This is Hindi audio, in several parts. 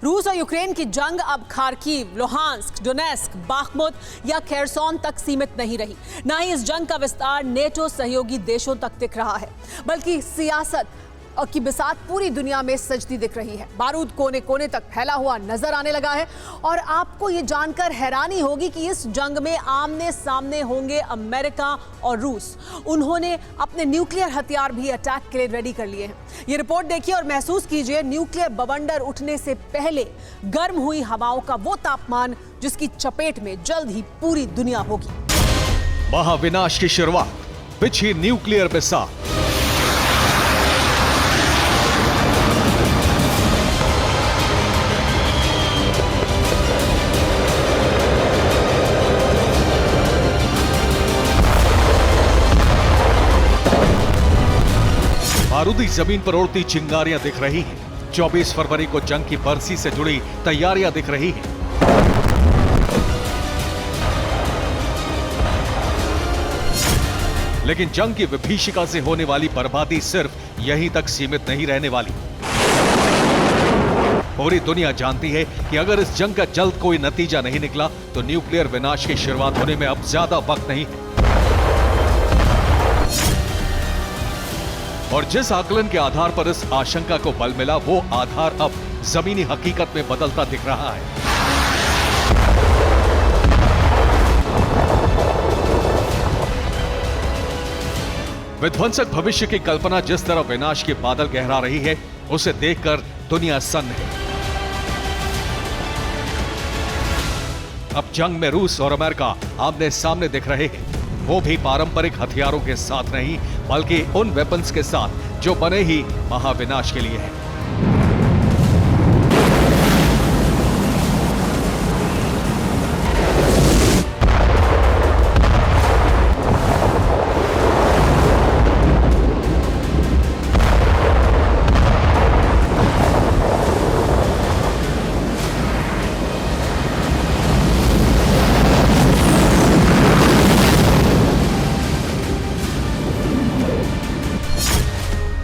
रूस और यूक्रेन की जंग अब खार्किव, लुहांस्क, डोनेस्क, बाखमुत या खेरसोन तक सीमित नहीं रही। न ही इस जंग का विस्तार नेटो सहयोगी देशों तक दिख रहा है, बल्कि सियासत की बिसात पूरी दुनिया में सजती दिख रही है। बारूद कोने कोने तक फैला हुआ नजर आने लगा है और आपको ये जानकर हैरानी होगी कि इस जंग में आमने सामने होंगे अमेरिका और रूस। उन्होंने अपने न्यूक्लियर हथियार भी अटैक के लिए रेडी कर लिए हैं। ये रिपोर्ट देखिए और महसूस कीजिए न्यूक्लियर बवंडर उठने से पहले गर्म हुई हवाओं का वो तापमान जिसकी चपेट में जल्द ही पूरी दुनिया होगी। महाविनाश की शुरुआत, बिछी न्यूक्लियर बिसात। बारूदी जमीन पर उड़ती चिंगारियां दिख रही हैं। 24 फरवरी को जंग की बरसी से जुड़ी तैयारियां दिख रही हैं। लेकिन जंग की विभीषिका से होने वाली बर्बादी सिर्फ यहीं तक सीमित नहीं रहने वाली। पूरी दुनिया जानती है कि अगर इस जंग का जल्द कोई नतीजा नहीं निकला तो न्यूक्लियर विनाश की शुरुआत होने में अब ज्यादा वक्त नहीं है। और जिस आकलन के आधार पर इस आशंका को बल मिला, वो आधार अब जमीनी हकीकत में बदलता दिख रहा है। विध्वंसक भविष्य की कल्पना जिस तरह विनाश के बादल गहरा रही है, उसे देखकर दुनिया सन्न है। अब जंग में रूस और अमेरिका आमने सामने दिख रहे हैं, वो भी पारंपरिक हथियारों के साथ नहीं, बल्कि उन वेपन्स के साथ जो बने ही महाविनाश के लिए हैं।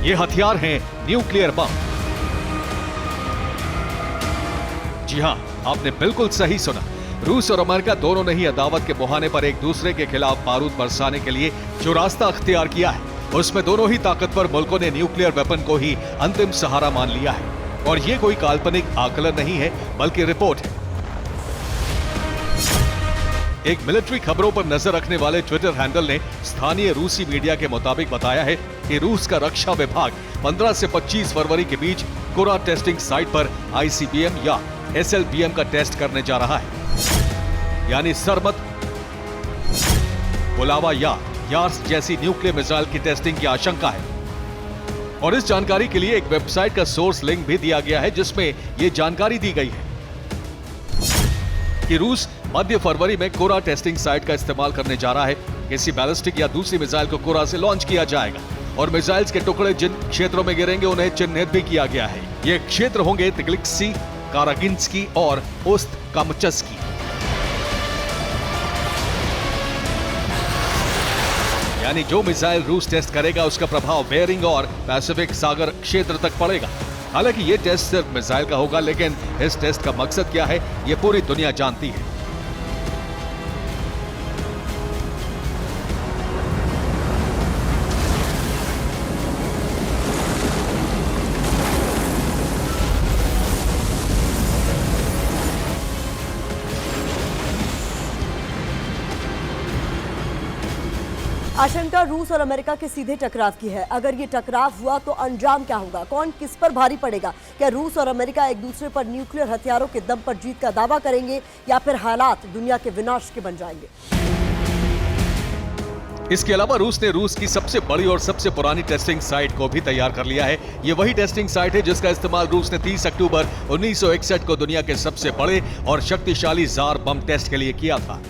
ये हथियार हैं न्यूक्लियर बम। जी हां, आपने बिल्कुल सही सुना। रूस और अमेरिका दोनों ने ही अदावत के मुहाने पर एक दूसरे के खिलाफ बारूद बरसाने के लिए जो रास्ता अख्तियार किया है, उसमें दोनों ही ताकतवर मुल्कों ने न्यूक्लियर वेपन को ही अंतिम सहारा मान लिया है। और ये कोई काल्पनिक आकलन नहीं है, बल्कि रिपोर्ट है। एक मिलिट्री खबरों पर नजर रखने वाले ट्विटर हैंडल ने स्थानीय रूसी मीडिया के मुताबिक बताया है कि रूस का रक्षा विभाग 15 से 25 फरवरी के बीच कुरा टेस्टिंग साइट पर आईसीबीएम या एसएलबीएम का टेस्ट करने जा रहा है। यानी सरमत, बुलावा या यार्स जैसी न्यूक्लियर मिसाइल की टेस्टिंग की आशंका है। और इस जानकारी के लिए एक वेबसाइट का सोर्स लिंक भी दिया गया है, जिसमें यह जानकारी दी गई है कि रूस मध्य फरवरी में कोरा टेस्टिंग साइट का इस्तेमाल करने जा रहा है। किसी बैलिस्टिक या दूसरी मिसाइल को कोरा से लॉन्च किया जाएगा और मिसाइल्स के टुकड़े जिन क्षेत्रों में गिरेंगे उन्हें चिन्हित भी किया गया है। ये क्षेत्र होंगे तिग्लिक्सी, कारागिंस्की और ओस्त-कामचस्की। यानी जो मिसाइल रूस टेस्ट करेगा उसका प्रभाव बेरिंग और पैसिफिक सागर क्षेत्र तक पड़ेगा। हालांकि ये टेस्ट सिर्फ मिसाइल का होगा, लेकिन इस टेस्ट का मकसद क्या है ये पूरी दुनिया जानती है। आशंका रूस और अमेरिका के सीधे टकराव की है। अगर ये टकराव हुआ तो अंजाम क्या होगा? कौन किस पर भारी पड़ेगा? क्या रूस और अमेरिका एक दूसरे पर न्यूक्लियर हथियारों के दम पर जीत का दावा करेंगे या फिर हालात दुनिया के विनाश के बन जाएंगे? इसके अलावा रूस ने रूस की सबसे बड़ी और सबसे पुरानी टेस्टिंग साइट को भी तैयार कर लिया है। ये वही टेस्टिंग साइट है जिसका इस्तेमाल रूस ने 30 अक्टूबर 1961 को दुनिया के सबसे बड़े और शक्तिशाली जार बम टेस्ट के लिए किया था।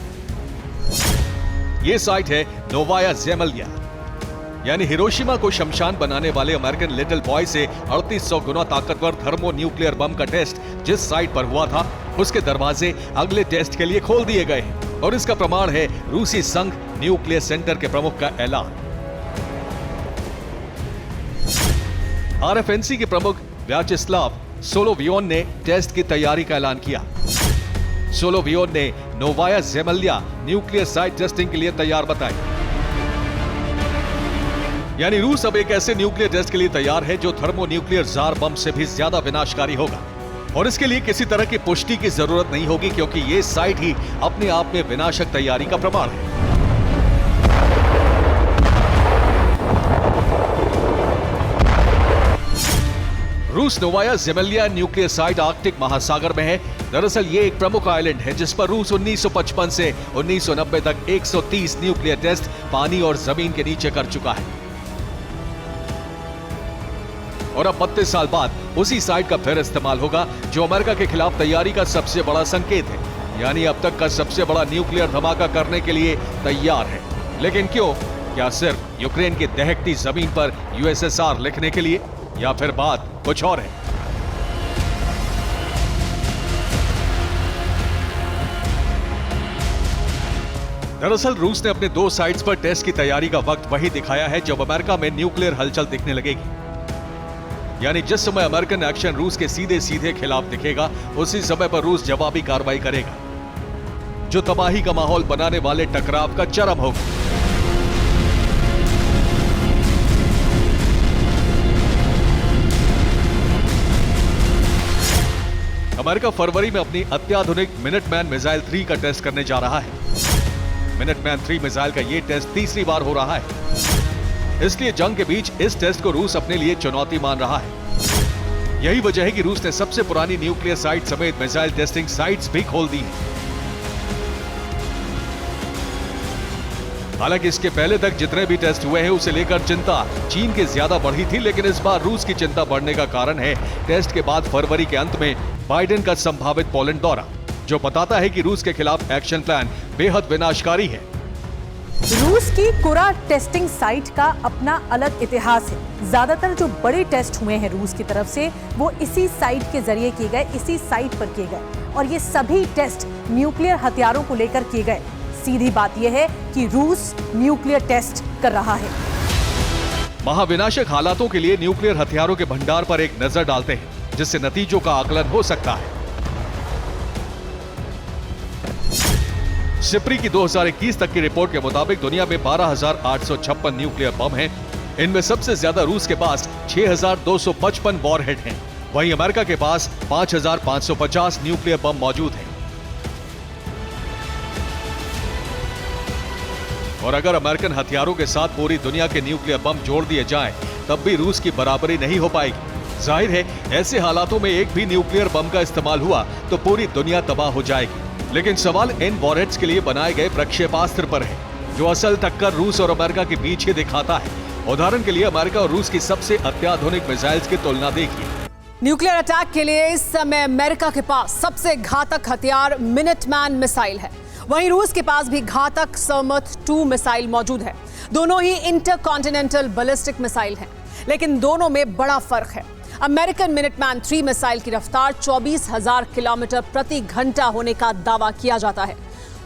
ये साइट है नोवाया ज़ेमेल्या, यानी हिरोशिमा को शमशान बनाने वाले अमेरिकन लिटिल बॉय से 3800 गुना ताकतवर थर्मो न्यूक्लियर बम का टेस्ट जिस साइट पर हुआ था, उसके दरवाजे अगले टेस्ट के लिए खोल दिए गए हैं। और इसका प्रमाण है रूसी संघ न्यूक्लियर सेंटर के प्रमुख का ऐलान। आरएफएनसी के प्रमुख व्याचेस्लाव सोलोवियोन ने टेस्ट की तैयारी का ऐलान किया। सोलोवियोन ने नोवाया ज़ेमेल्या न्यूक्लियर साइट टेस्टिंग के लिए तैयार बताई। यानी रूस अब एक ऐसे न्यूक्लियर टेस्ट के लिए तैयार है जो थर्मोन्यूक्लियर जार बम से भी ज्यादा विनाशकारी होगा, और इसके लिए किसी तरह की पुष्टि की जरूरत नहीं होगी, क्योंकि ये साइट ही अपने आप में विनाशक तैयारी का प्रमाण है। रूस नोवाया ज़ेमेल्या न्यूक्लियर साइट आर्कटिक महासागर में है। दरअसल ये एक प्रमुख आइलैंड है जिस पर रूस 1955 से 1990 तक 130 न्यूक्लियर टेस्ट पानी और जमीन के नीचे कर चुका है, और अब 32 साल बाद उसी साइट का फिर इस्तेमाल होगा, जो अमेरिका के खिलाफ तैयारी का सबसे बड़ा संकेत है। यानी अब तक का सबसे बड़ा न्यूक्लियर धमाका करने के लिए तैयार है। लेकिन क्यों? क्या सिर्फ यूक्रेन की दहकती जमीन पर यूएसएसआर लिखने के लिए, या फिर बात कुछ और है? दरअसल रूस ने अपने 2 साइट्स पर टेस्ट की तैयारी का वक्त वही दिखाया है जब अमेरिका में न्यूक्लियर हलचल दिखने लगेगी। यानी जिस समय अमेरिकन एक्शन रूस के सीधे सीधे खिलाफ दिखेगा, उसी समय पर रूस जवाबी कार्रवाई करेगा, जो तबाही का माहौल बनाने वाले टकराव का चरम होगा। अमेरिका फरवरी में अपनी अत्याधुनिक मिनटमैन मिसाइल 3 का टेस्ट करने जा रहा है। मिनटमैन 3 मिसाइल का यह टेस्ट तीसरी बार हो रहा है। इसलिए जंग के बीच इस टेस्ट को रूस अपने लिए चुनौती मान रहा है। यही वजह है कि रूस ने सबसे पुरानी न्यूक्लियर साइट समेत मिसाइल टेस्टिंग साइट्स भी खोल दी हैं। हालांकि इसके पहले तक जितने भी टेस्ट हुए हैं उसे लेकर चिंता चीन के ज्यादा बढ़ी थी, लेकिन इस बार रूस की चिंता बढ़ने का कारण है टेस्ट के बाद फरवरी के अंत में बाइडेन का संभावित पोलैंड दौरा, जो बताता है कि रूस के खिलाफ एक्शन प्लान बेहद विनाशकारी है। रूस की कुरा टेस्टिंग साइट का अपना अलग इतिहास है। ज्यादातर जो बड़े टेस्ट हुए हैं रूस की तरफ से वो इसी साइट के जरिए किए गए, इसी साइट पर किए गए, और ये सभी टेस्ट न्यूक्लियर हथियारों को लेकर किए गए। सीधी बात यह है कि रूस न्यूक्लियर टेस्ट कर रहा है। महाविनाशक हालातों के लिए न्यूक्लियर हथियारों के भंडार पर एक नजर डालते हैं, जिससे नतीजों का आकलन हो सकता है। सिप्री की 2021 तक की रिपोर्ट के मुताबिक दुनिया में 12,856 न्यूक्लियर बम हैं। इनमें सबसे ज्यादा रूस के पास 6,255 वॉरहेड हैं। वहीं अमेरिका के पास 5,550 न्यूक्लियर बम मौजूद हैं। और अगर अमेरिकन हथियारों के साथ पूरी दुनिया के न्यूक्लियर बम जोड़ दिए जाएं, तब भी रूस की बराबरी नहीं हो पाएगी। जाहिर है ऐसे हालातों में एक भी न्यूक्लियर बम का इस्तेमाल हुआ तो पूरी दुनिया तबाह हो जाएगी। लेकिन सवाल इन वॉरहेड्स के लिए बनाए गए प्रक्षेपास्त्र पर है, जो असल टक्कर रूस और अमेरिका के बीच ही दिखाता है। उदाहरण के लिए अमेरिका और रूस की सबसे अत्याधुनिक मिसाइल्स की तुलना देखिए। न्यूक्लियर अटैक के लिए इस समय अमेरिका के पास सबसे घातक हथियार मिनटमैन मिसाइल है। वहीं रूस के पास भी घातक सर्मथ 2 मिसाइल मौजूद है। दोनों ही इंटरकॉन्टिनेंटल बैलिस्टिक मिसाइल हैं, लेकिन दोनों में बड़ा फर्क है। अमेरिकन मिनटमैन 3 मिसाइल की रफ्तार 24,000 किलोमीटर प्रति घंटा होने का दावा किया जाता है,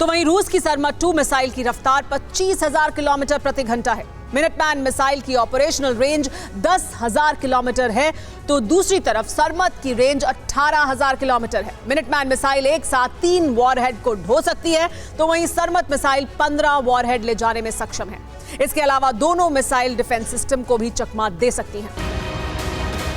तो वहीं रूस की सर्मथ 2 मिसाइल की रफ्तार 25,000 किलोमीटर प्रति घंटा है। मिनटमैन मिसाइल की ऑपरेशनल रेंज 10,000 किलोमीटर है, तो दूसरी तरफ सर्मथ की रेंज 18,000 किलोमीटर है। मिनटमैन मिसाइल एक साथ 3 वॉरहेड को ढो सकती है, तो वहीं सर्मथ मिसाइल 15 वॉरहेड ले जाने में सक्षम है। इसके अलावा दोनों मिसाइल डिफेंस सिस्टम को भी चकमा दे सकती हैं।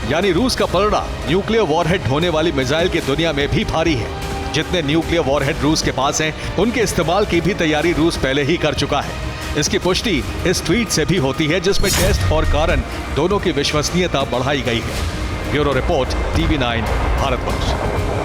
यानी रूस का पलड़ा न्यूक्लियर वॉरहेड ढोने वाली मिसाइल की दुनिया में भी भारी है। जितने न्यूक्लियर वॉरहेड रूस के पास हैं, उनके इस्तेमाल की भी तैयारी रूस पहले ही कर चुका है। इसकी पुष्टि इस ट्वीट से भी होती है, जिसमें टेस्ट और कारण दोनों की विश्वसनीयता बढ़ाई गई है। Bureau report, TV9 Bharatvarsh.